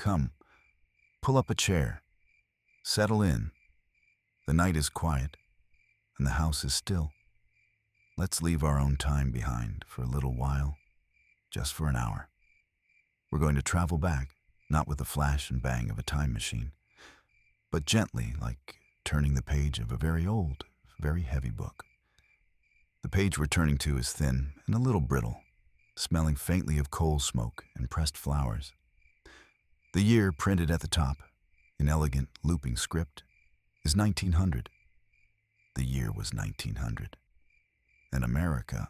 Come, pull up a chair. Settle in. The night is quiet, and the house is still. Let's leave our own time behind for a little while, just for an hour. We're going to travel back, not with the flash and bang of a time machine, but gently, like turning the page of a very old, very heavy book. The page we're turning to is thin and a little brittle, smelling faintly of coal smoke and pressed flowers. The year printed at the top, in elegant looping script, is 1900. The year was 1900. And America,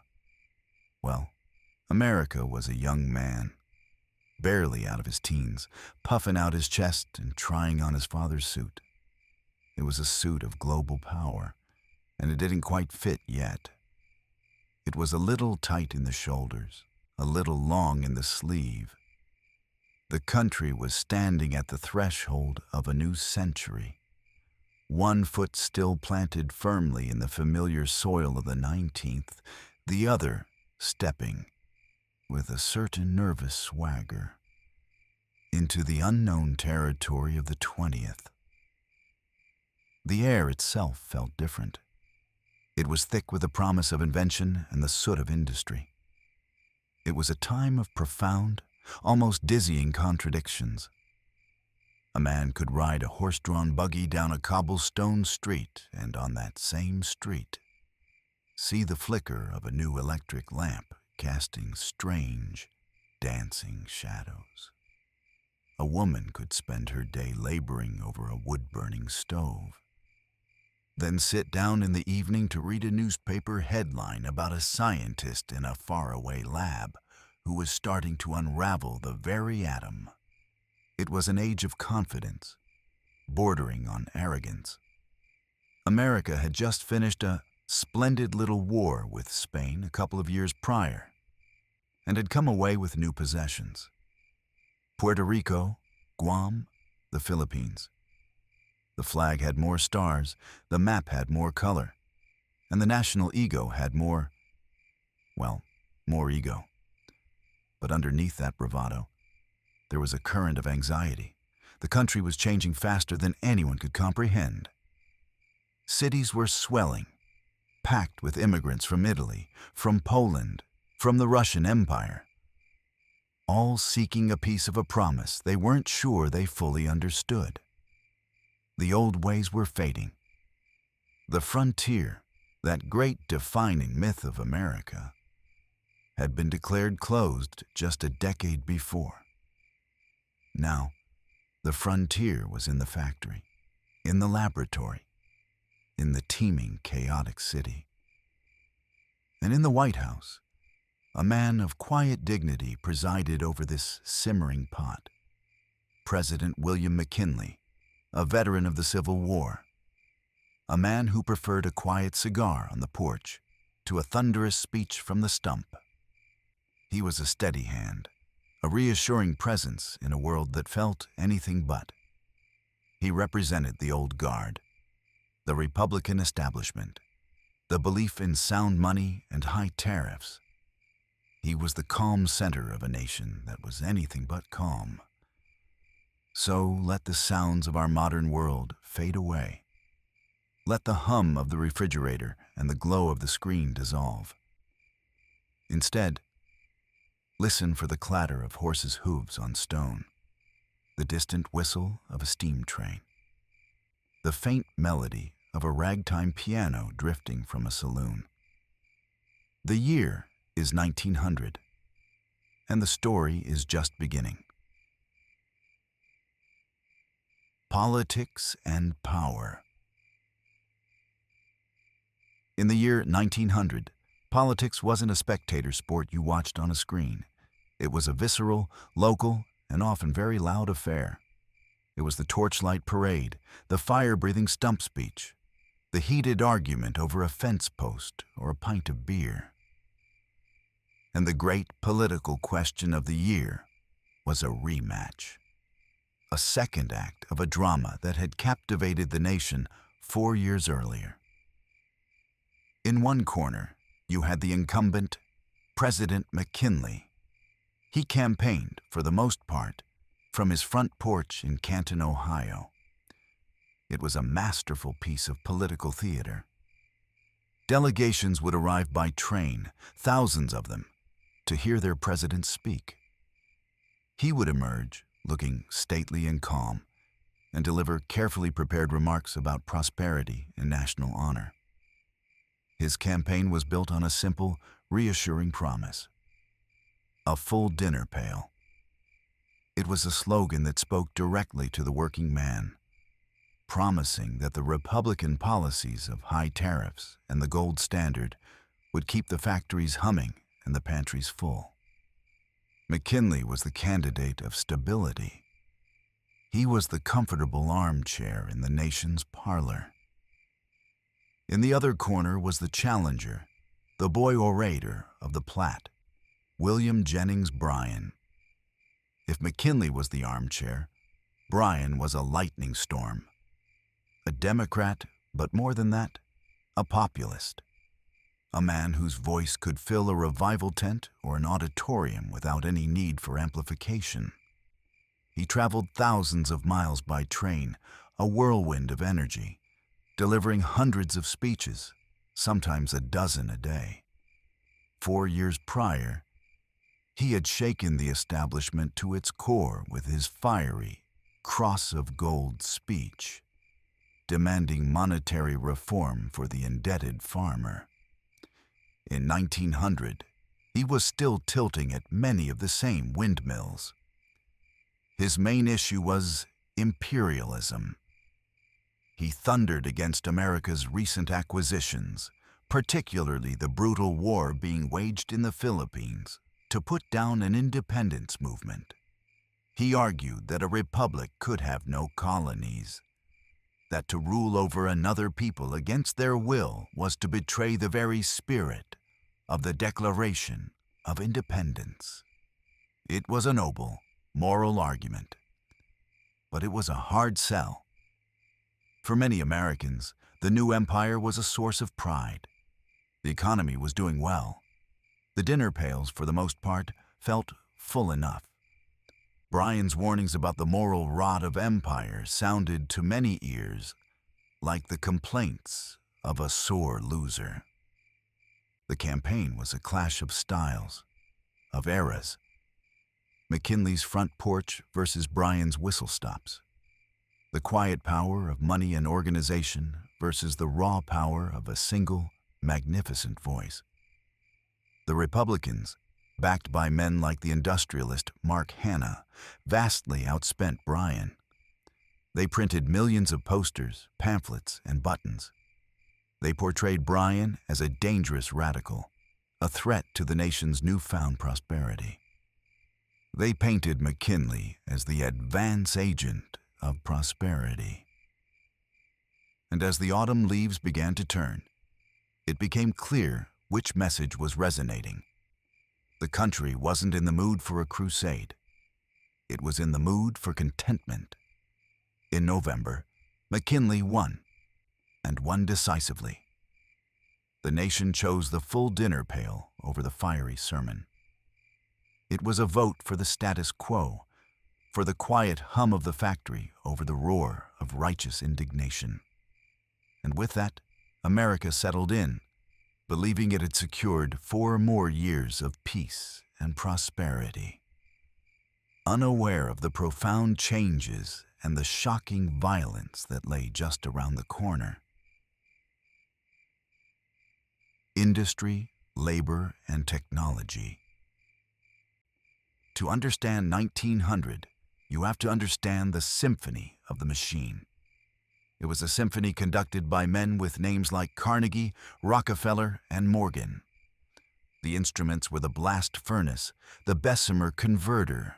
well, America was a young man, barely out of his teens, puffing out his chest and trying on his father's suit. It was a suit of global power, and it didn't quite fit yet. It was a little tight in the shoulders, a little long in the sleeve. The country was standing at the threshold of a new century, one foot still planted firmly in the familiar soil of the 19th, the other stepping, with a certain nervous swagger, into the unknown territory of the 20th. The air itself felt different. It was thick with the promise of invention and the soot of industry. It was a time of profound, almost dizzying contradictions. A man could ride a horse-drawn buggy down a cobblestone street, and on that same street, see the flicker of a new electric lamp casting strange, dancing shadows. A woman could spend her day laboring over a wood-burning stove, then sit down in the evening to read a newspaper headline about a scientist in a faraway lab who was starting to unravel the very atom. It was an age of confidence, bordering on arrogance. America had just finished a splendid little war with Spain a couple of years prior, and had come away with new possessions: Puerto Rico, Guam, the Philippines. The flag had more stars, the map had more color, and the national ego had more ego. But underneath that bravado, there was a current of anxiety. The country was changing faster than anyone could comprehend. Cities were swelling, packed with immigrants from Italy, from Poland, from the Russian Empire, all seeking a piece of a promise they weren't sure they fully understood. The old ways were fading. The frontier, that great defining myth of America, had been declared closed just a decade before. Now, the frontier was in the factory, in the laboratory, in the teeming, chaotic city. And in the White House, a man of quiet dignity presided over this simmering pot. President William McKinley, a veteran of the Civil War, a man who preferred a quiet cigar on the porch to a thunderous speech from the stump. He was a steady hand, a reassuring presence in a world that felt anything but. He represented the old guard, the Republican establishment, the belief in sound money and high tariffs. He was the calm center of a nation that was anything but calm. So let the sounds of our modern world fade away. Let the hum of the refrigerator and the glow of the screen dissolve. Instead, listen for the clatter of horses' hooves on stone, the distant whistle of a steam train, the faint melody of a ragtime piano drifting from a saloon. The year is 1900, and the story is just beginning. Politics and power. In the year 1900, politics wasn't a spectator sport you watched on a screen. It was a visceral, local, and often very loud affair. It was the torchlight parade, the fire-breathing stump speech, the heated argument over a fence post or a pint of beer. And the great political question of the year was a rematch, a second act of a drama that had captivated the nation 4 years earlier. In one corner, you had the incumbent, President McKinley. He campaigned, for the most part, from his front porch in Canton, Ohio. It was a masterful piece of political theater. Delegations would arrive by train, thousands of them, to hear their president speak. He would emerge, looking stately and calm, and deliver carefully prepared remarks about prosperity and national honor. His campaign was built on a simple, reassuring promise: a full dinner pail. It was a slogan that spoke directly to the working man, promising that the Republican policies of high tariffs and the gold standard would keep the factories humming and the pantries full. McKinley was the candidate of stability. He was the comfortable armchair in the nation's parlor. In the other corner was the challenger, the boy orator of the Platte, William Jennings Bryan. If McKinley was the armchair, Bryan was a lightning storm. A Democrat, but more than that, a populist. A man whose voice could fill a revival tent or an auditorium without any need for amplification. He traveled thousands of miles by train, a whirlwind of energy, delivering hundreds of speeches, sometimes a dozen a day. 4 years prior, he had shaken the establishment to its core with his fiery, cross of gold speech, demanding monetary reform for the indebted farmer. In 1900, he was still tilting at many of the same windmills. His main issue was imperialism. He thundered against America's recent acquisitions, particularly the brutal war being waged in the Philippines to put down an independence movement. He argued that a republic could have no colonies, that to rule over another people against their will was to betray the very spirit of the Declaration of Independence. It was a noble, moral argument, but it was a hard sell. For many Americans, the new empire was a source of pride. The economy was doing well. The dinner pails, for the most part, felt full enough. Bryan's warnings about the moral rot of empire sounded to many ears like the complaints of a sore loser. The campaign was a clash of styles, of eras. McKinley's front porch versus Bryan's whistle stops. The quiet power of money and organization versus the raw power of a single, magnificent voice. The Republicans, backed by men like the industrialist Mark Hanna, vastly outspent Bryan. They printed millions of posters, pamphlets, and buttons. They portrayed Bryan as a dangerous radical, a threat to the nation's newfound prosperity. They painted McKinley as the advance agent of prosperity. And as the autumn leaves began to turn, it became clear which message was resonating. The country wasn't in the mood for a crusade. It was in the mood for contentment. In November, McKinley won, and won decisively. The nation chose the full dinner pail over the fiery sermon. It was a vote for the status quo, for the quiet hum of the factory over the roar of righteous indignation. And with that, America settled in, believing it had secured 4 more years of peace and prosperity. Unaware of the profound changes and the shocking violence that lay just around the corner. Industry, labor, and technology. To understand 1900, you have to understand the symphony of the machine. It was a symphony conducted by men with names like Carnegie, Rockefeller, and Morgan. The instruments were the blast furnace, the Bessemer converter,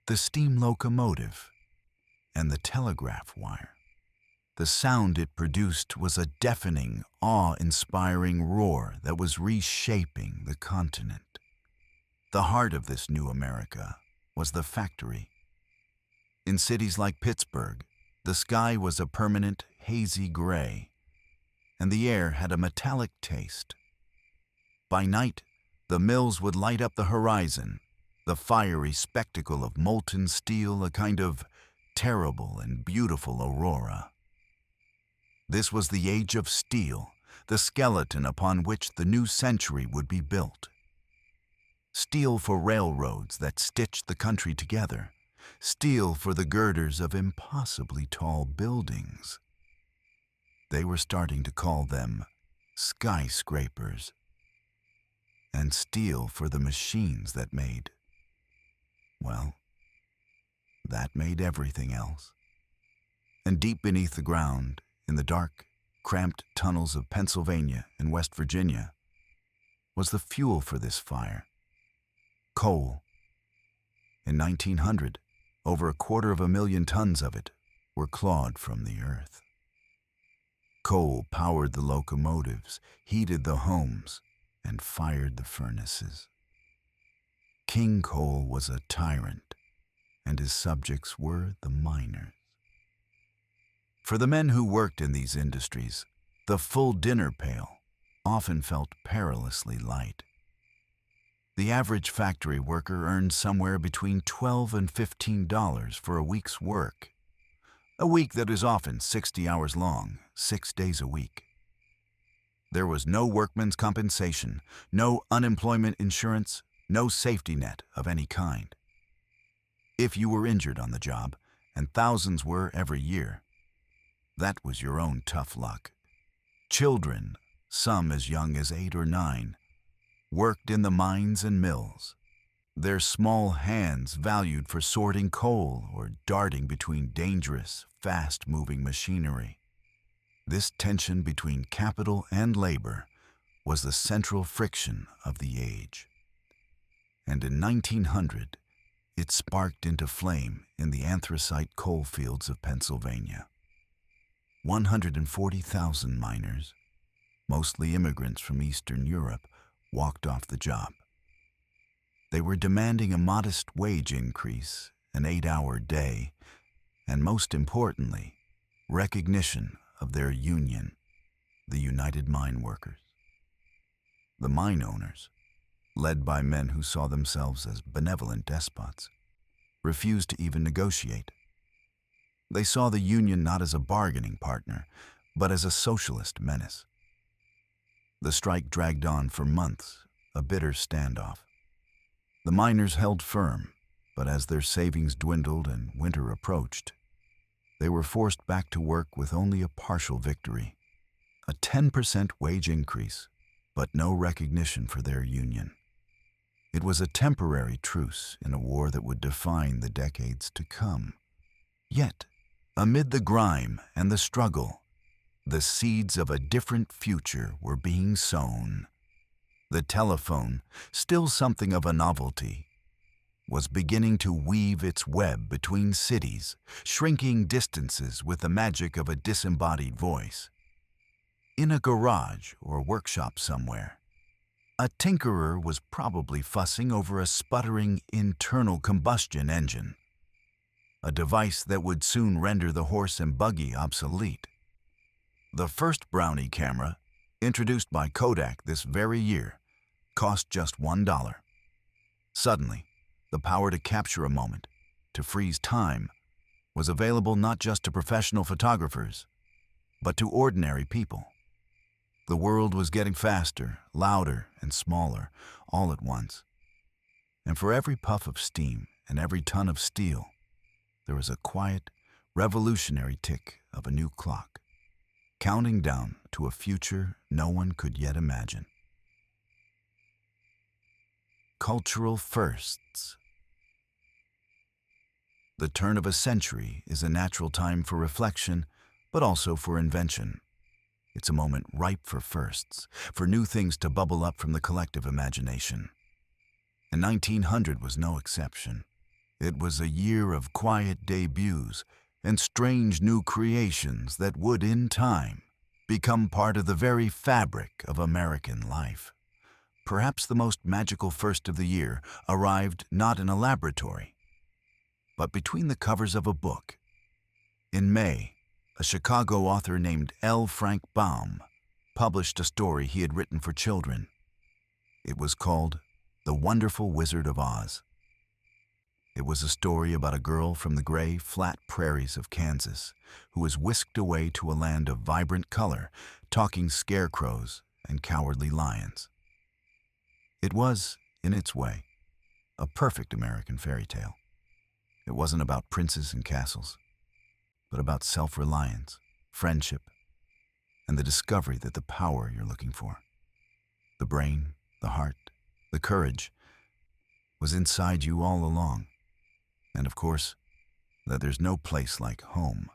the steam locomotive, and the telegraph wire. The sound it produced was a deafening, awe-inspiring roar that was reshaping the continent. The heart of this new America was the factory. In cities like Pittsburgh, the sky was a permanent, hazy gray, and the air had a metallic taste. By night, the mills would light up the horizon, the fiery spectacle of molten steel a kind of terrible and beautiful aurora. This was the age of steel, the skeleton upon which the new century would be built. Steel for railroads that stitched the country together, steel for the girders of impossibly tall buildings. They were starting to call them skyscrapers. And steel for the machines that made, well, that made everything else. And deep beneath the ground, in the dark, cramped tunnels of Pennsylvania and West Virginia, was the fuel for this fire. Coal. In 1900, over 250,000 tons of it were clawed from the earth. Coal powered the locomotives, heated the homes, and fired the furnaces. King Coal was a tyrant, and his subjects were the miners. For the men who worked in these industries, the full dinner pail often felt perilously light. The average factory worker earned somewhere between $12 and $15 for a week's work, a week that is often 60 hours long, 6 days a week. There was no workman's compensation, no unemployment insurance, no safety net of any kind. If you were injured on the job, and thousands were every year, that was your own tough luck. Children, some as young as 8 or 9, worked in the mines and mills, their small hands valued for sorting coal or darting between dangerous, fast-moving machinery. This tension between capital and labor was the central friction of the age. And in 1900, it sparked into flame in the anthracite coal fields of Pennsylvania. 140,000 miners, mostly immigrants from Eastern Europe, walked off the job. They were demanding a modest wage increase, an 8-hour day, and most importantly, recognition of their union, the United Mine Workers. The mine owners, led by men who saw themselves as benevolent despots, refused to even negotiate. They saw the union not as a bargaining partner, but as a socialist menace. The strike dragged on for months, a bitter standoff. The miners held firm, but as their savings dwindled and winter approached, they were forced back to work with only a partial victory, a 10% wage increase, but no recognition for their union. It was a temporary truce in a war that would define the decades to come. Yet, amid the grime and the struggle, the seeds of a different future were being sown. The telephone, still something of a novelty, was beginning to weave its web between cities, shrinking distances with the magic of a disembodied voice. In a garage or workshop somewhere, a tinkerer was probably fussing over a sputtering internal combustion engine, a device that would soon render the horse and buggy obsolete. The first Brownie camera, introduced by Kodak this very year, cost just $1. Suddenly, the power to capture a moment, to freeze time, was available not just to professional photographers, but to ordinary people. The world was getting faster, louder, and smaller, all at once. And for every puff of steam and every ton of steel, there was a quiet, revolutionary tick of a new clock, counting down to a future no one could yet imagine. Cultural firsts. The turn of a century is a natural time for reflection, but also for invention. It's a moment ripe for firsts, for new things to bubble up from the collective imagination. And 1900 was no exception. It was a year of quiet debuts and strange new creations that would, in time, become part of the very fabric of American life. Perhaps the most magical first of the year arrived not in a laboratory, but between the covers of a book. In May, a Chicago author named L. Frank Baum published a story he had written for children. It was called The Wonderful Wizard of Oz. It was a story about a girl from the gray, flat prairies of Kansas who was whisked away to a land of vibrant color, talking scarecrows and cowardly lions. It was, in its way, a perfect American fairy tale. It wasn't about princes and castles, but about self-reliance, friendship, and the discovery that the power you're looking for, the brain, the heart, the courage, was inside you all along. And of course, that there's no place like home.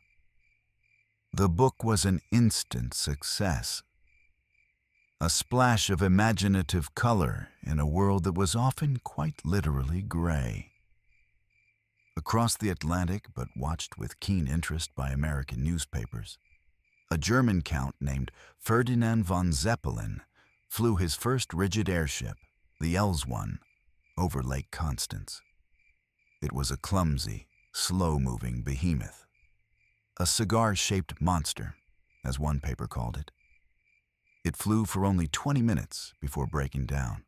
The book was an instant success. A splash of imaginative color in a world that was often quite literally gray. Across the Atlantic, but watched with keen interest by American newspapers, a German count named Ferdinand von Zeppelin flew his first rigid airship, the Els-1, over Lake Constance. It was a clumsy, slow-moving behemoth. A cigar-shaped monster, as one paper called it. It flew for only 20 minutes before breaking down.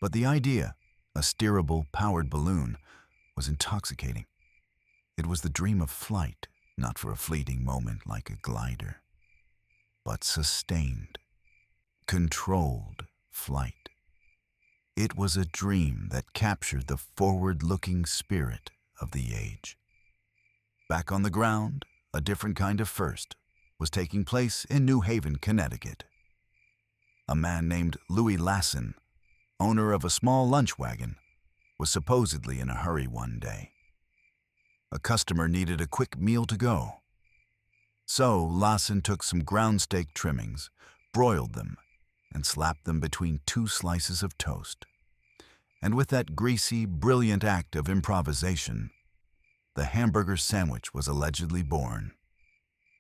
But the idea, a steerable, powered balloon, was intoxicating. It was the dream of flight, not for a fleeting moment like a glider, but sustained, controlled flight. It was a dream that captured the forward-looking spirit of the age. Back on the ground, a different kind of first was taking place in New Haven, Connecticut. A man named Louis Lassen, owner of a small lunch wagon, was supposedly in a hurry one day. A customer needed a quick meal to go. So Lassen took some ground steak trimmings, broiled them, and slapped them between 2 slices of toast. And with that greasy, brilliant act of improvisation, the hamburger sandwich was allegedly born.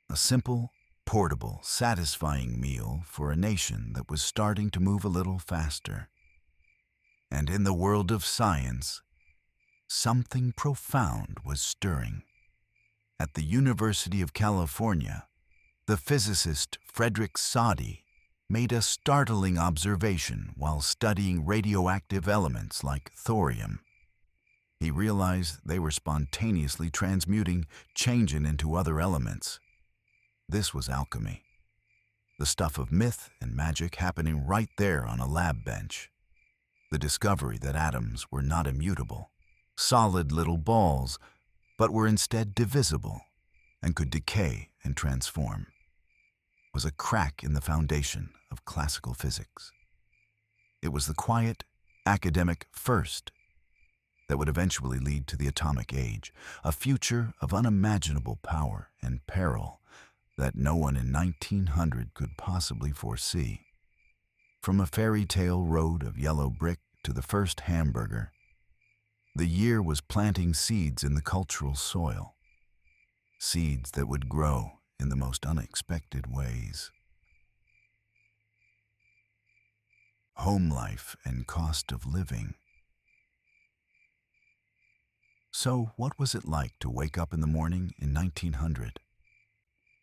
A simple, portable, satisfying meal for a nation that was starting to move a little faster. And in the world of science, something profound was stirring. At the University of California, the physicist Frederick Soddy made a startling observation while studying radioactive elements like thorium. He realized they were spontaneously transmuting, changing into other elements. This was alchemy, the stuff of myth and magic happening right there on a lab bench. The discovery that atoms were not immutable, solid little balls, but were instead divisible and could decay and transform, was a crack in the foundation of classical physics. It was the quiet, academic first that would eventually lead to the atomic age, a future of unimaginable power and peril that no one in 1900 could possibly foresee. From a fairy tale road of yellow brick to the first hamburger, the year was planting seeds in the cultural soil, seeds that would grow in the most unexpected ways. Home life and cost of living. So, what was it like to wake up in the morning in 1900?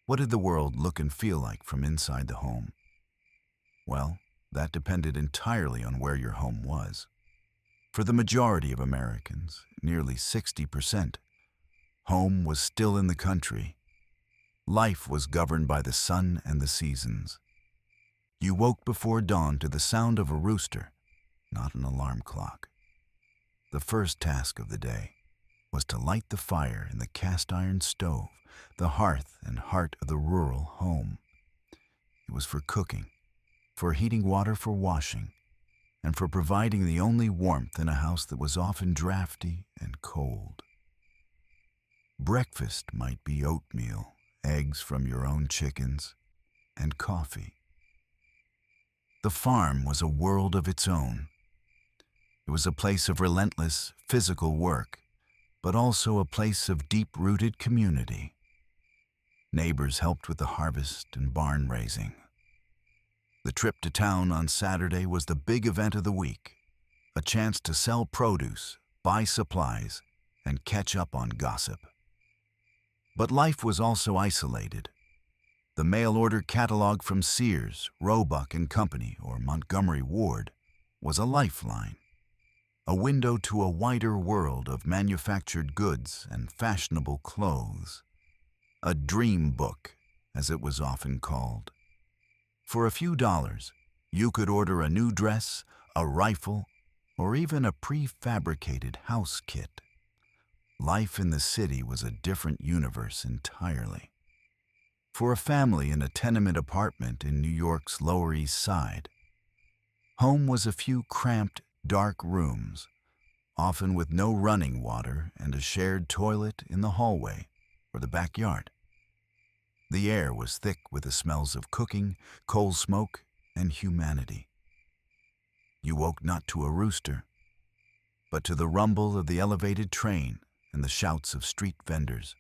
What did the world look and feel like from inside the home? Well, that depended entirely on where your home was. For the majority of Americans, nearly 60%, home was still in the country. Life was governed by the sun and the seasons. You woke before dawn to the sound of a rooster, not an alarm clock. The first task of the day was to light the fire in the cast-iron stove, the hearth and heart of the rural home. It was for cooking, for heating water for washing, and for providing the only warmth in a house that was often drafty and cold. Breakfast might be oatmeal, eggs from your own chickens, and coffee. The farm was a world of its own. It was a place of relentless physical work, but also a place of deep-rooted community. Neighbors helped with the harvest and barn raising. The trip to town on Saturday was the big event of the week, a chance to sell produce, buy supplies, and catch up on gossip. But life was also isolated. The mail-order catalog from Sears, Roebuck and Company, or Montgomery Ward, was a lifeline. a window to a wider world of manufactured goods and fashionable clothes. A dream book, as it was often called. For a few dollars, you could order a new dress, a rifle, or even a prefabricated house kit. Life in the city was a different universe entirely. For a family in a tenement apartment in New York's Lower East Side, home was a few cramped, dark rooms, often with no running water and a shared toilet in the hallway or the backyard. The air was thick with the smells of cooking, coal smoke, and humanity. You woke not to a rooster, but to the rumble of the elevated train and the shouts of street vendors.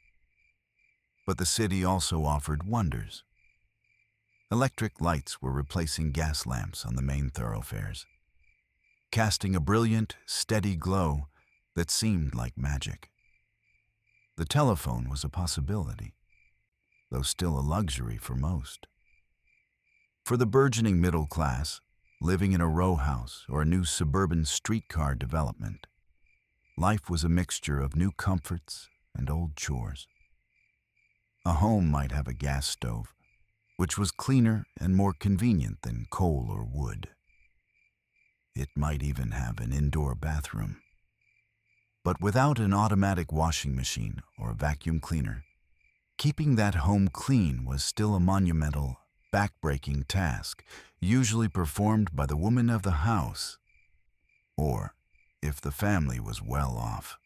But the city also offered wonders. Electric lights were replacing gas lamps on the main thoroughfares, casting a brilliant, steady glow that seemed like magic. The telephone was a possibility, though still a luxury for most. For the burgeoning middle class, living in a row house or a new suburban streetcar development, life was a mixture of new comforts and old chores. A home might have a gas stove, which was cleaner and more convenient than coal or wood. It might even have an indoor bathroom. But without an automatic washing machine or a vacuum cleaner, keeping that home clean was still a monumental, back-breaking task, usually performed by the woman of the house, or, if the family was well off,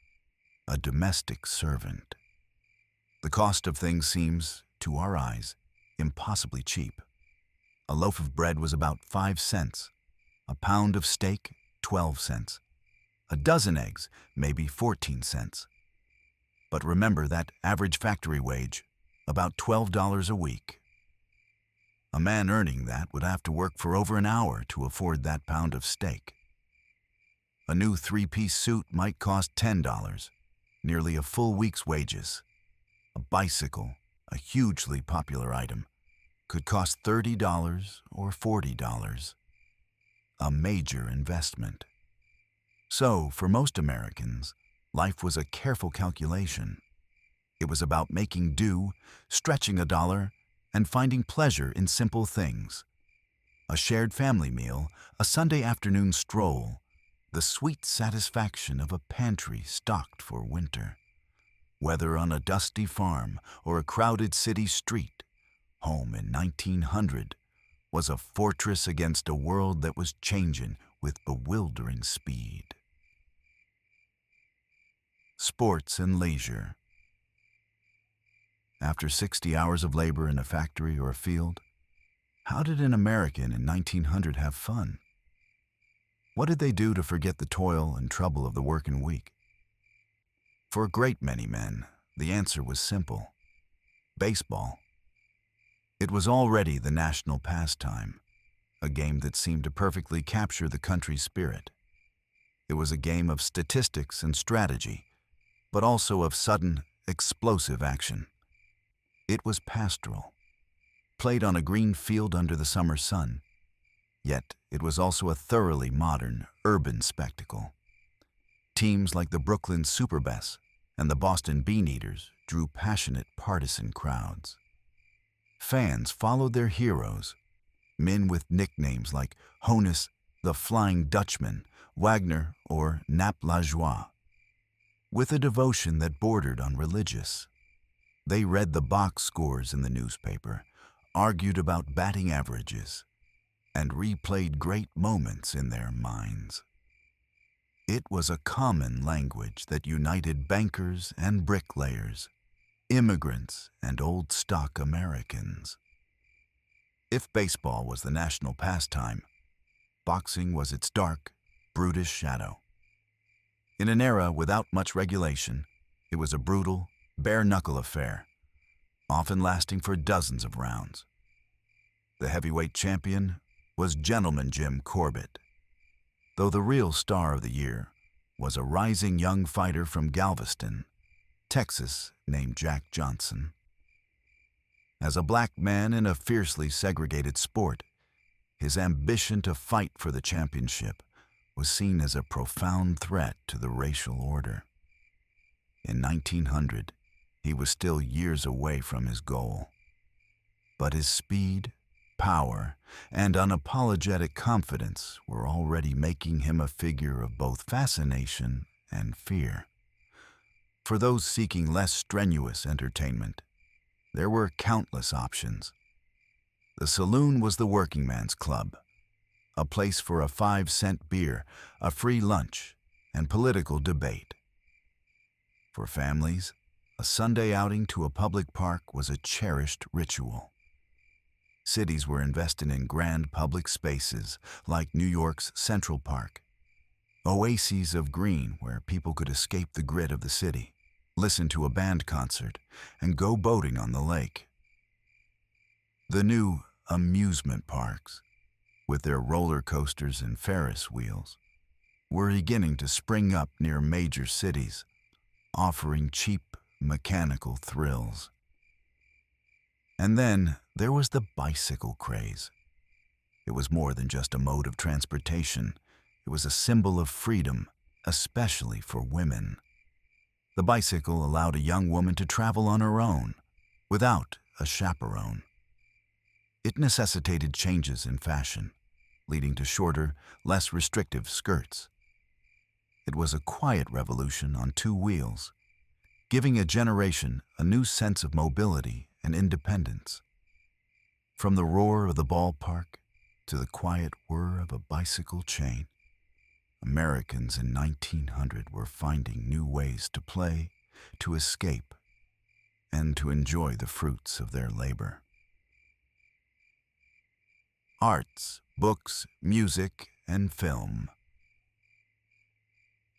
a domestic servant. The cost of things seems, to our eyes, impossibly cheap. A loaf of bread was about 5 cents, a pound of steak, 12 cents, a dozen eggs, maybe 14 cents. But remember that average factory wage, about $12 a week. A man earning that would have to work for over an hour to afford that pound of steak. A new 3-piece suit might cost $10, nearly a full week's wages. A bicycle, a hugely popular item, could cost $30 or $40. A major investment. So, for most Americans, life was a careful calculation. It was about making do, stretching a dollar, and finding pleasure in simple things. A shared family meal, a Sunday afternoon stroll, the sweet satisfaction of a pantry stocked for winter. Whether on a dusty farm or a crowded city street, home in 1900 was a fortress against a world that was changing with bewildering speed. Sports and leisure. After 60 hours of labor in a factory or a field, how did an American in 1900 have fun? What did they do to forget the toil and trouble of the working week? For a great many men, the answer was simple: baseball. It was already the national pastime, a game that seemed to perfectly capture the country's spirit. It was a game of statistics and strategy, but also of sudden, explosive action. It was pastoral, played on a green field under the summer sun, yet it was also a thoroughly modern, urban spectacle. Teams like the Brooklyn Superbest and the Boston Beaneaters drew passionate partisan crowds. Fans followed their heroes, men with nicknames like Honus, the Flying Dutchman, Wagner, or Nap La Joie, with a devotion that bordered on religious. They read the box scores in the newspaper, argued about batting averages, and replayed great moments in their minds. It was a common language that united bankers and bricklayers, immigrants and old-stock Americans. If baseball was the national pastime, boxing was its dark, brutish shadow. In an era without much regulation, it was a brutal, bare-knuckle affair, often lasting for dozens of rounds. The heavyweight champion was Gentleman Jim Corbett, though the real star of the year was a rising young fighter from Galveston, Texas, named Jack Johnson. As a black man in a fiercely segregated sport, his ambition to fight for the championship was seen as a profound threat to the racial order. In 1900, he was still years away from his goal. But his speed, power, and unapologetic confidence were already making him a figure of both fascination and fear. For those seeking less strenuous entertainment, there were countless options. The saloon was the working man's club, a place for a 5-cent beer, a free lunch, and political debate. For families, a Sunday outing to a public park was a cherished ritual. Cities were investing in grand public spaces like New York's Central Park, oases of green where people could escape the grit of the city, listen to a band concert, and go boating on the lake. The new amusement parks, with their roller coasters and Ferris wheels, were beginning to spring up near major cities, offering cheap mechanical thrills. And then there was the bicycle craze. It was more than just a mode of transportation. It was a symbol of freedom, especially for women. The bicycle allowed a young woman to travel on her own, without a chaperone. It necessitated changes in fashion, leading to shorter, less restrictive skirts. It was a quiet revolution on 2 wheels, giving a generation a new sense of mobility and independence. From the roar of the ballpark to the quiet whir of a bicycle chain, Americans in 1900 were finding new ways to play, to escape, and to enjoy the fruits of their labor. Arts, books, music, and film.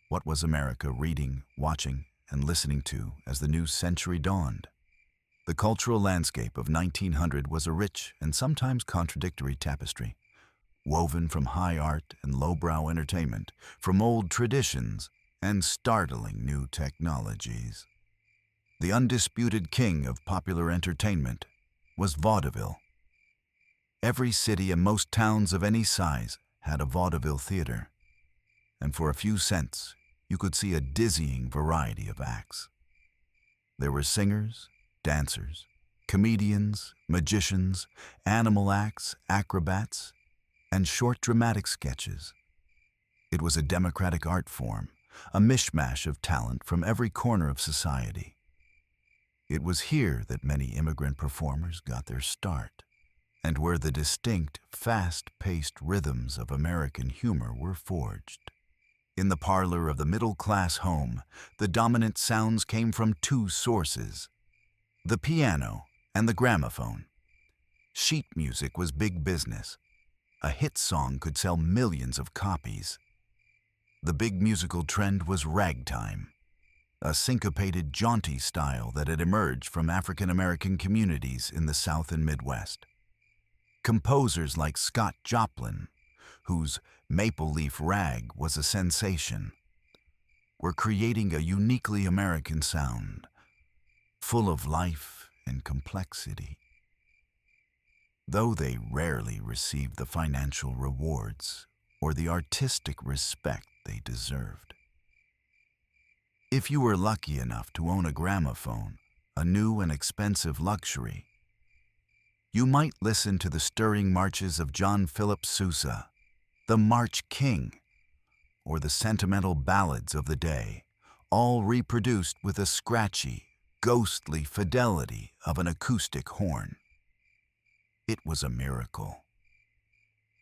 What was America reading, watching, and listening to as the new century dawned? The cultural landscape of 1900 was a rich and sometimes contradictory tapestry, woven from high art and lowbrow entertainment, from old traditions and startling new technologies. The undisputed king of popular entertainment was vaudeville. Every city and most towns of any size had a vaudeville theater, and for a few cents, you could see a dizzying variety of acts. There were singers, dancers, comedians, magicians, animal acts, acrobats, and short dramatic sketches. It was a democratic art form, a mishmash of talent from every corner of society. It was here that many immigrant performers got their start, and where the distinct, fast-paced rhythms of American humor were forged. In the parlor of the middle-class home, the dominant sounds came from 2 sources: the piano and the gramophone. Sheet music was big business. A hit song could sell millions of copies. The big musical trend was ragtime, a syncopated, jaunty style that had emerged from African-American communities in the South and Midwest. Composers like Scott Joplin, whose Maple Leaf Rag was a sensation, were creating a uniquely American sound, full of life and complexity. Though they rarely received the financial rewards or the artistic respect they deserved. If you were lucky enough to own a gramophone, a new and expensive luxury, you might listen to the stirring marches of John Philip Sousa, the March King, or the sentimental ballads of the day, all reproduced with a scratchy, ghostly fidelity of an acoustic horn. It was a miracle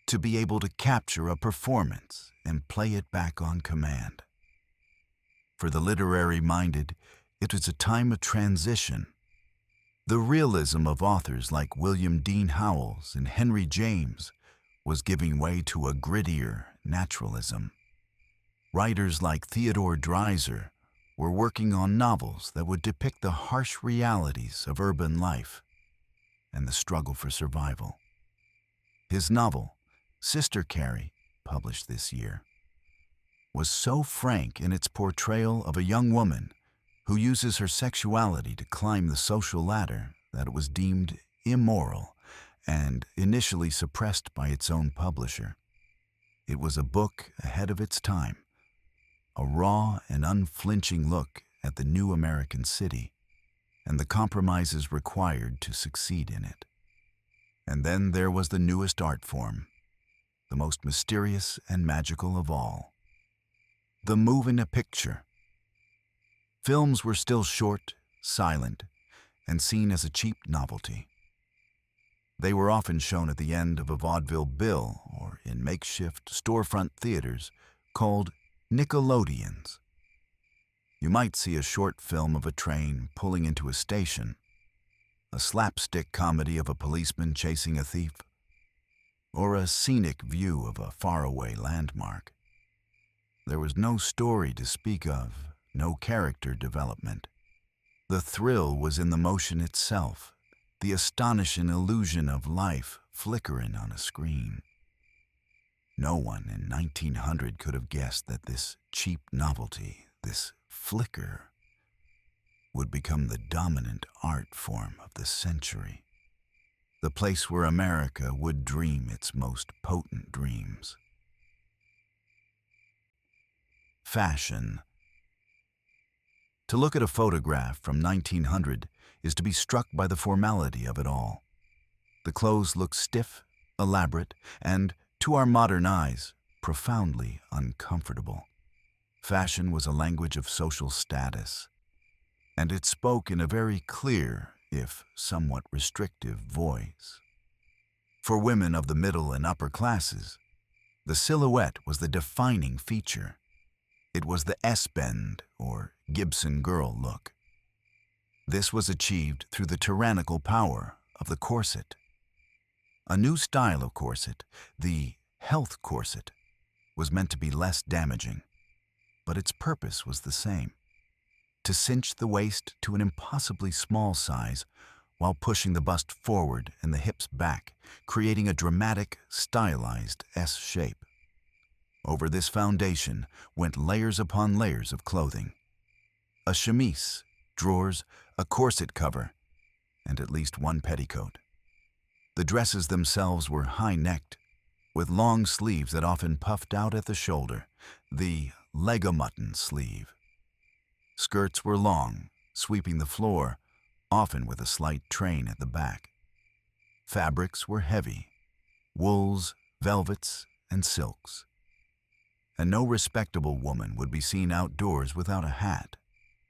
to be able to capture a performance and play it back on command. For the literary-minded, it was a time of transition. The realism of authors like William Dean Howells and Henry James was giving way to a grittier naturalism. Writers like Theodore Dreiser were working on novels that would depict the harsh realities of urban life and the struggle for survival. His novel, Sister Carrie, published this year, was so frank in its portrayal of a young woman who uses her sexuality to climb the social ladder that it was deemed immoral and initially suppressed by its own publisher. It was a book ahead of its time, a raw and unflinching look at the new American city and the compromises required to succeed in it. And then there was the newest art form, the most mysterious and magical of all, the moving-a-picture. Films were still short, silent, and seen as a cheap novelty. They were often shown at the end of a vaudeville bill or in makeshift storefront theaters called Nickelodeons. You might see a short film of a train pulling into a station, a slapstick comedy of a policeman chasing a thief, or a scenic view of a faraway landmark. There was no story to speak of, no character development. The thrill was in the motion itself, the astonishing illusion of life flickering on a screen. No one in 1900 could have guessed that this cheap novelty, this flicker, would become the dominant art form of the century, the place where America would dream its most potent dreams. Fashion. To look at a photograph from 1900 is to be struck by the formality of it all. The clothes look stiff, elaborate, and, to our modern eyes, profoundly uncomfortable. Fashion was a language of social status, and it spoke in a very clear, if somewhat restrictive, voice. For women of the middle and upper classes, the silhouette was the defining feature. It was the S-bend, or Gibson Girl look. This was achieved through the tyrannical power of the corset. A new style of corset, the health corset, was meant to be less damaging, but its purpose was the same: to cinch the waist to an impossibly small size while pushing the bust forward and the hips back, creating a dramatic, stylized S shape. Over this foundation went layers upon layers of clothing: a chemise, drawers, a corset cover, and at least one petticoat. The dresses themselves were high-necked, with long sleeves that often puffed out at the shoulder, the leg-o-mutton sleeve. Skirts were long, sweeping the floor, often with a slight train at the back. Fabrics were heavy: wools, velvets, and silks. And no respectable woman would be seen outdoors without a hat.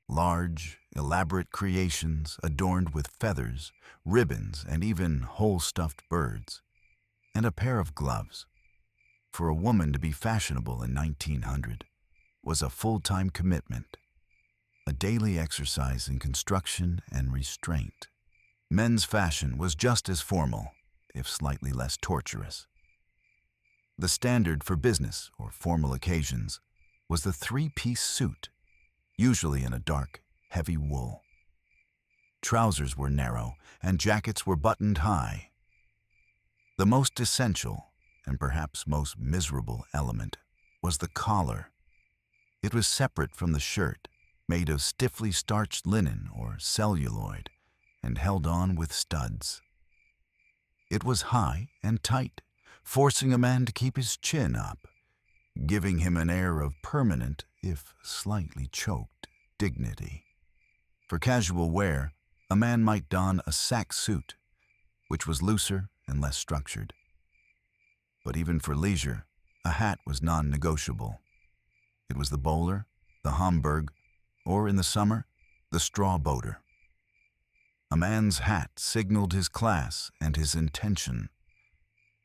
Large, elaborate creations adorned with feathers, ribbons, and even whole stuffed birds. And a pair of gloves. For a woman to be fashionable in 1900 was a full-time commitment, a daily exercise in construction and restraint. Men's fashion was just as formal, if slightly less torturous. The standard for business or formal occasions was the three-piece suit, usually in a dark, heavy wool. Trousers were narrow and jackets were buttoned high. The most essential, and perhaps most miserable element, was the collar. It was separate from the shirt, made of stiffly starched linen or celluloid, and held on with studs. It was high and tight, forcing a man to keep his chin up, giving him an air of permanent, if slightly choked, dignity. For casual wear, a man might don a sack suit, which was looser and less structured. But even for leisure, a hat was non-negotiable. It was the bowler, the Homburg, or in the summer, the straw boater. A man's hat signaled his class and his intention.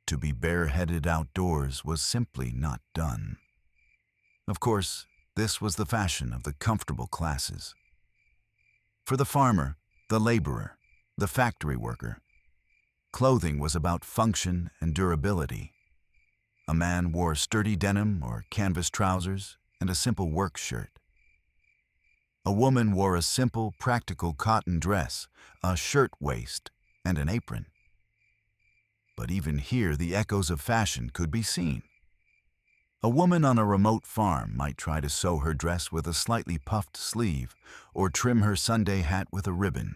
To be bareheaded outdoors was simply not done. Of course, this was the fashion of the comfortable classes. For the farmer, the laborer, the factory worker, clothing was about function and durability. A man wore sturdy denim or canvas trousers and a simple work shirt. A woman wore a simple, practical cotton dress, a shirt waist, and an apron. But even here the echoes of fashion could be seen. A woman on a remote farm might try to sew her dress with a slightly puffed sleeve or trim her Sunday hat with a ribbon,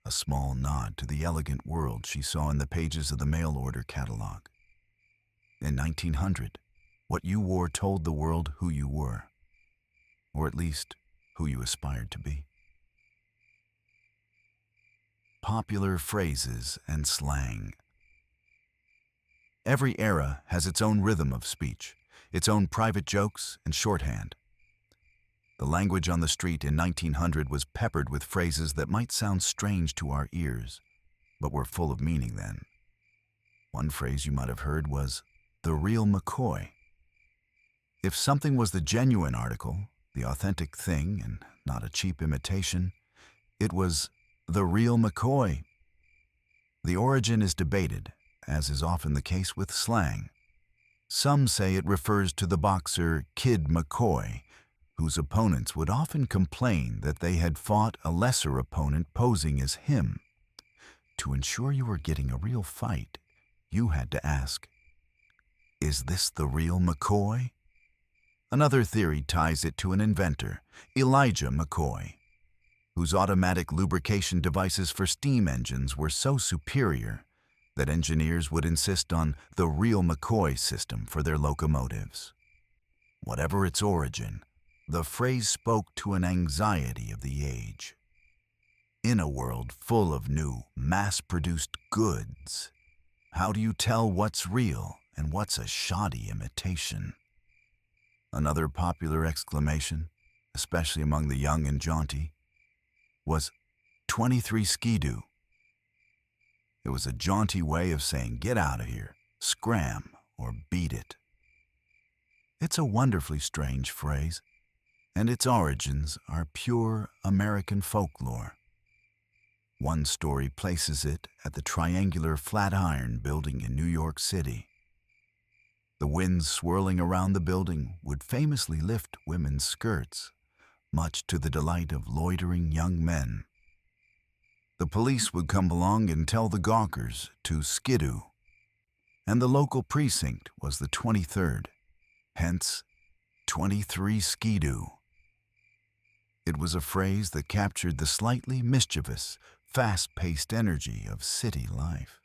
a small nod to the elegant world she saw in the pages of the mail-order catalog. In 1900, What you wore told the world who you were, or at least who you aspired to be. Popular phrases and slang. Every era has its own rhythm of speech, its own private jokes and shorthand. The language on the street in 1900 was peppered with phrases that might sound strange to our ears, but were full of meaning then. One phrase you might have heard was, "the real McCoy." If something was the genuine article, the authentic thing, and not a cheap imitation, it was the real McCoy. The origin is debated, as is often the case with slang. Some say it refers to the boxer Kid McCoy, whose opponents would often complain that they had fought a lesser opponent posing as him. To ensure you were getting a real fight, you had to ask, "Is this the real McCoy?" Another theory ties it to an inventor, Elijah McCoy, whose automatic lubrication devices for steam engines were so superior that engineers would insist on the real McCoy system for their locomotives. Whatever its origin, the phrase spoke to an anxiety of the age. In a world full of new, mass-produced goods, how do you tell what's real and what's a shoddy imitation? Another popular exclamation, especially among the young and jaunty, was 23 Skidoo. It was a jaunty way of saying get out of here, scram, or beat it. It's a wonderfully strange phrase, and its origins are pure American folklore. One story places it at the triangular Flatiron Building in New York City. The winds swirling around the building would famously lift women's skirts, much to the delight of loitering young men. The police would come along and tell the gawkers to skidoo, and the local precinct was the 23rd, hence 23 Skidoo. It was a phrase that captured the slightly mischievous, fast-paced energy of city life.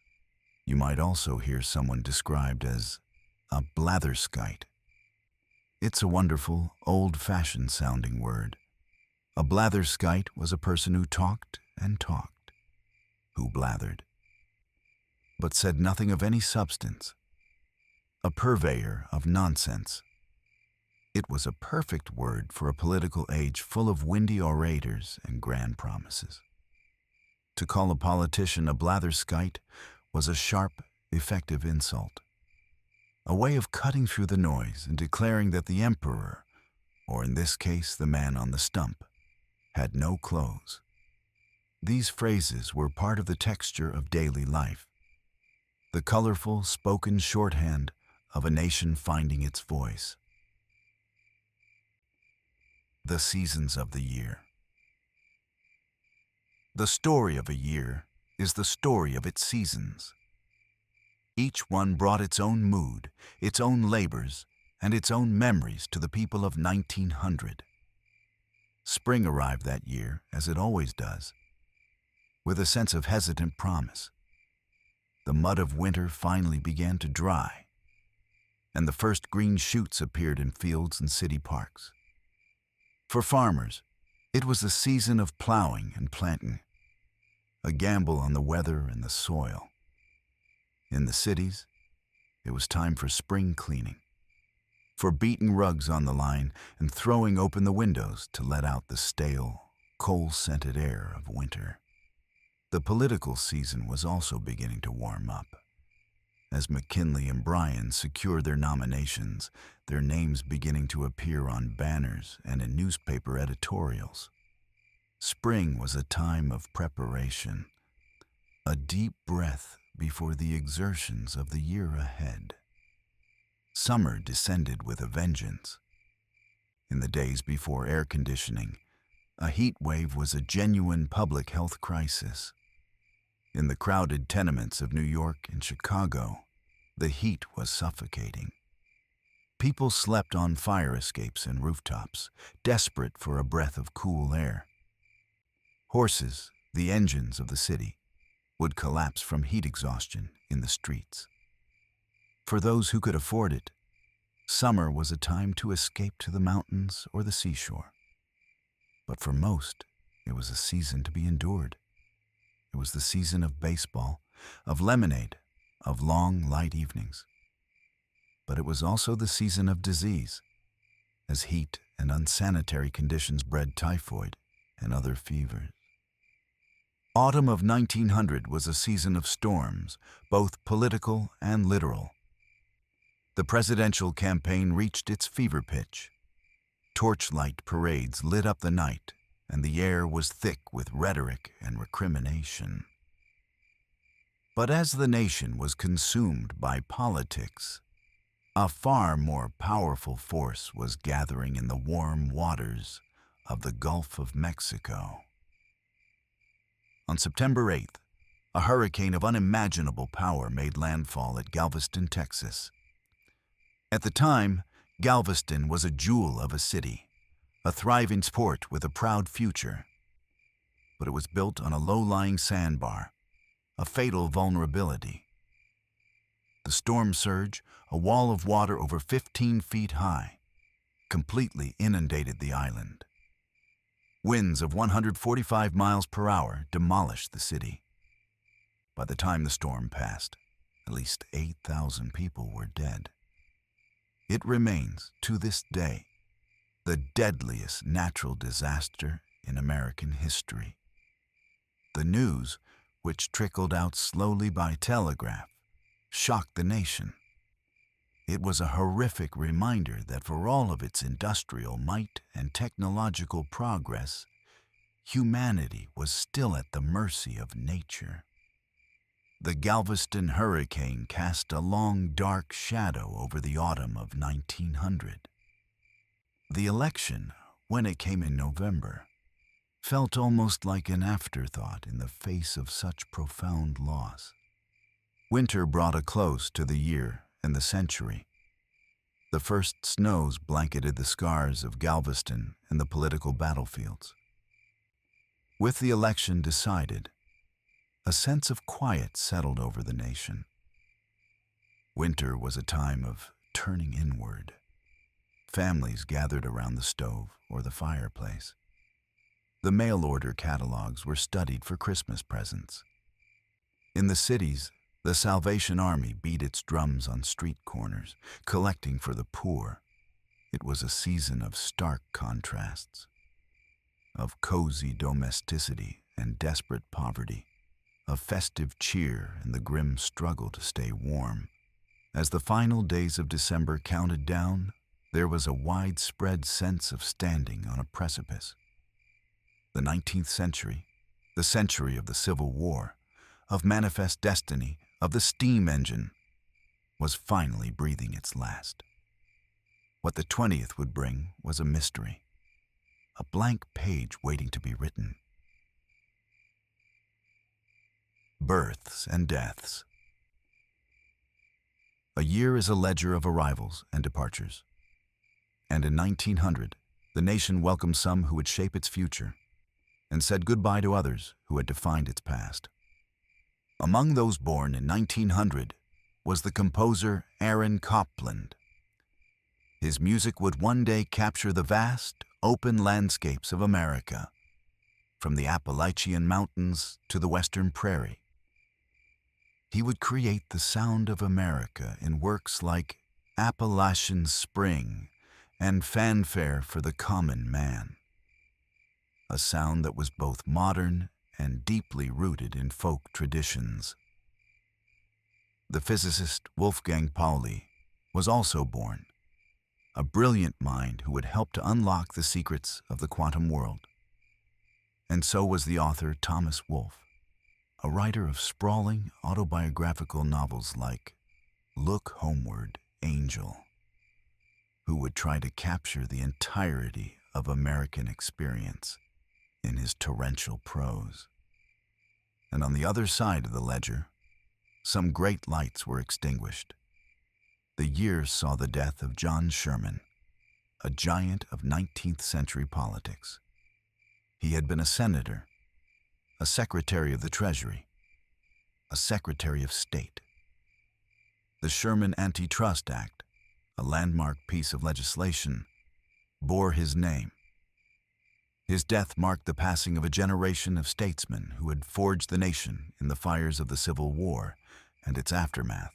You might also hear someone described as a blatherskite. It's a wonderful, old-fashioned sounding word. A blatherskite was a person who talked and talked, who blathered, but said nothing of any substance. A purveyor of nonsense. It was a perfect word for a political age full of windy orators and grand promises. To call a politician a blatherskite was a sharp, effective insult. A way of cutting through the noise and declaring that the emperor, or in this case the man on the stump, had no clothes. These phrases were part of the texture of daily life, the colorful spoken shorthand of a nation finding its voice. The seasons of the year. The story of a year is the story of its seasons. Each one brought its own mood, its own labors, and its own memories to the people of 1900. Spring arrived that year, as it always does, with a sense of hesitant promise. The mud of winter finally began to dry, and the first green shoots appeared in fields and city parks. For farmers, it was the season of plowing and planting, a gamble on the weather and the soil. In the cities, it was time for spring cleaning, for beating rugs on the line and throwing open the windows to let out the stale, coal-scented air of winter. The political season was also beginning to warm up. As McKinley and Bryan secured their nominations, their names beginning to appear on banners and in newspaper editorials. Spring was a time of preparation, a deep breath before the exertions of the year ahead. Summer descended with a vengeance. In the days before air conditioning, a heat wave was a genuine public health crisis. In the crowded tenements of New York and Chicago, the heat was suffocating. People slept on fire escapes and rooftops, desperate for a breath of cool air. Horses, the engines of the city, would collapse from heat exhaustion in the streets. For those who could afford it, Summer was a time to escape to the mountains or the seashore. But for most, it was a season to be endured. It was the season of baseball, of lemonade, of long, light evenings. But it was also the season of disease, as heat and unsanitary conditions bred typhoid and other fevers. Autumn of 1900 was a season of storms, both political and literal. The presidential campaign reached its fever pitch. Torchlight parades lit up the night, and the air was thick with rhetoric and recrimination. But as the nation was consumed by politics, a far more powerful force was gathering in the warm waters of the Gulf of Mexico. On September 8th, a hurricane of unimaginable power made landfall at Galveston, Texas. At the time, Galveston was a jewel of a city, a thriving port with a proud future. But it was built on a low-lying sandbar, a fatal vulnerability. The storm surge, a wall of water over 15 feet high, completely inundated the island. Winds of 145 miles per hour demolished the city. By the time the storm passed, at least 8,000 people were dead. It remains, to this day, the deadliest natural disaster in American history. The news, which trickled out slowly by telegraph, shocked the nation. It was a horrific reminder that for all of its industrial might and technological progress, humanity was still at the mercy of nature. The Galveston hurricane cast a long, dark shadow over the autumn of 1900. The election, when it came in November, felt almost like an afterthought in the face of such profound loss. Winter brought a close to the year and the century. The first snows blanketed the scars of Galveston and the political battlefields. With the election decided, a sense of quiet settled over the nation. Winter was a time of turning inward. Families gathered around the stove or the fireplace. The mail-order catalogs were studied for Christmas presents. In the cities, the Salvation Army beat its drums on street corners, collecting for the poor. It was a season of stark contrasts, of cozy domesticity and desperate poverty, of festive cheer and the grim struggle to stay warm. As the final days of December counted down, there was a widespread sense of standing on a precipice. The 19th century, the century of the Civil War, of manifest destiny, of the steam engine, was finally breathing its last. What the 20th would bring was a mystery, a blank page waiting to be written. Births and deaths. A year is a ledger of arrivals and departures. And in 1900, the nation welcomed some who would shape its future, and said goodbye to others who had defined its past. Among those born in 1900 was the composer Aaron Copland. His music would one day capture the vast, open landscapes of America, from the Appalachian Mountains to the Western Prairie. He would create the sound of America in works like Appalachian Spring and Fanfare for the Common Man, a sound that was both modern and deeply rooted in folk traditions. The physicist Wolfgang Pauli was also born, a brilliant mind who would help to unlock the secrets of the quantum world. And so was the author Thomas Wolfe, a writer of sprawling autobiographical novels like Look Homeward, Angel, who would try to capture the entirety of American experience in his torrential prose. And on the other side of the ledger, some great lights were extinguished. The year saw the death of John Sherman, a giant of 19th century politics. He had been a senator, a secretary of the Treasury, a secretary of state. The Sherman Antitrust Act, a landmark piece of legislation, bore his name. His death marked the passing of a generation of statesmen who had forged the nation in the fires of the Civil War and its aftermath.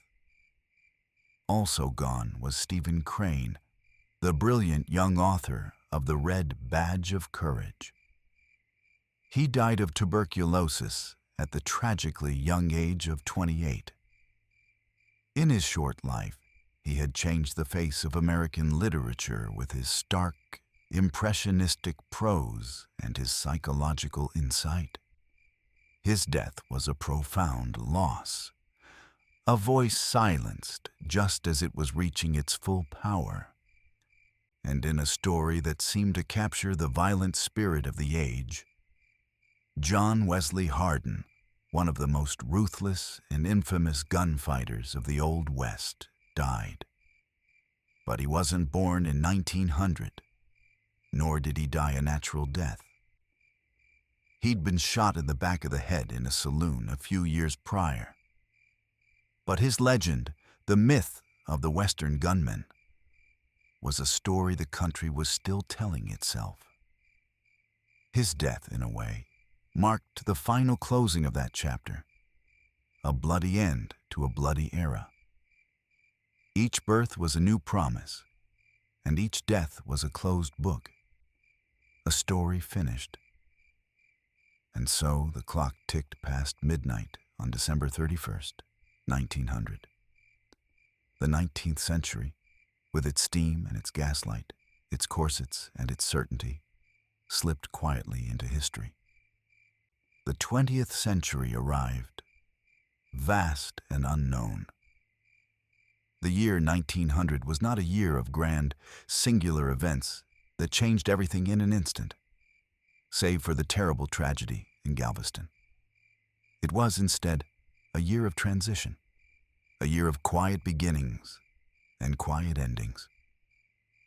Also gone was Stephen Crane, the brilliant young author of The Red Badge of Courage. He died of tuberculosis at the tragically young age of 28. In his short life, he had changed the face of American literature with his stark, impressionistic prose and his psychological insight. His death was a profound loss, a voice silenced just as it was reaching its full power. And in a story that seemed to capture the violent spirit of the age, John Wesley Hardin, one of the most ruthless and infamous gunfighters of the Old West, died. But he wasn't born in 1900, nor did he die a natural death. He'd been shot in the back of the head in a saloon a few years prior. But his legend, the myth of the Western gunman, was a story the country was still telling itself. His death, in a way, marked the final closing of that chapter, a bloody end to a bloody era. Each birth was a new promise, and each death was a closed book, a story finished. And so the clock ticked past midnight on December 31st, 1900. The 19th century, with its steam and its gaslight, its corsets and its certainty, slipped quietly into history. The 20th century arrived, vast and unknown. The year 1900 was not a year of grand, singular events that changed everything in an instant, save for the terrible tragedy in Galveston. It was, instead, a year of transition, a year of quiet beginnings and quiet endings.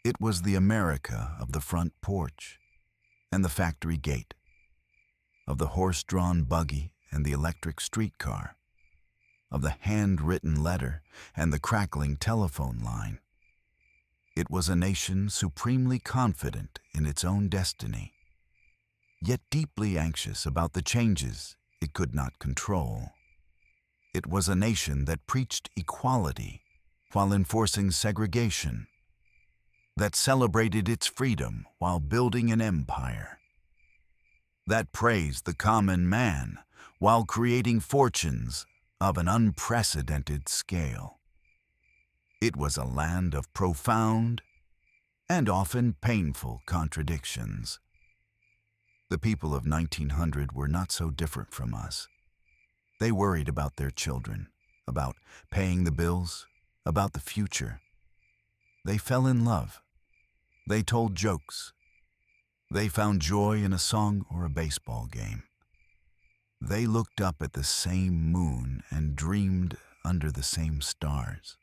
It was the America of the front porch and the factory gate, of the horse-drawn buggy and the electric streetcar, of the handwritten letter and the crackling telephone line. It was a nation supremely confident in its own destiny, yet deeply anxious about the changes it could not control. It was a nation that preached equality while enforcing segregation, that celebrated its freedom while building an empire, that praised the common man while creating fortunes of an unprecedented scale. It was a land of profound and often painful contradictions. The people of 1900 were not so different from us. They worried about their children, about paying the bills, about the future. They fell in love. They told jokes. They found joy in a song or a baseball game. They looked up at the same moon and dreamed under the same stars.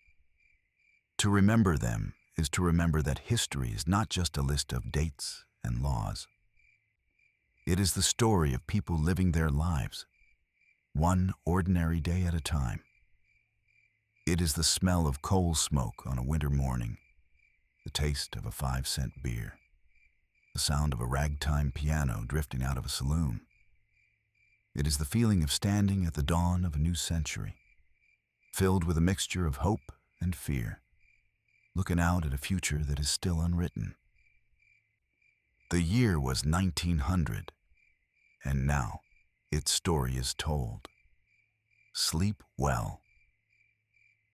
To remember them is to remember that history is not just a list of dates and laws. It is the story of people living their lives, one ordinary day at a time. It is the smell of coal smoke on a winter morning, the taste of a 5-cent beer, the sound of a ragtime piano drifting out of a saloon. It is the feeling of standing at the dawn of a new century, filled with a mixture of hope and fear, looking out at a future that is still unwritten. The year was 1900, and now its story is told. Sleep well.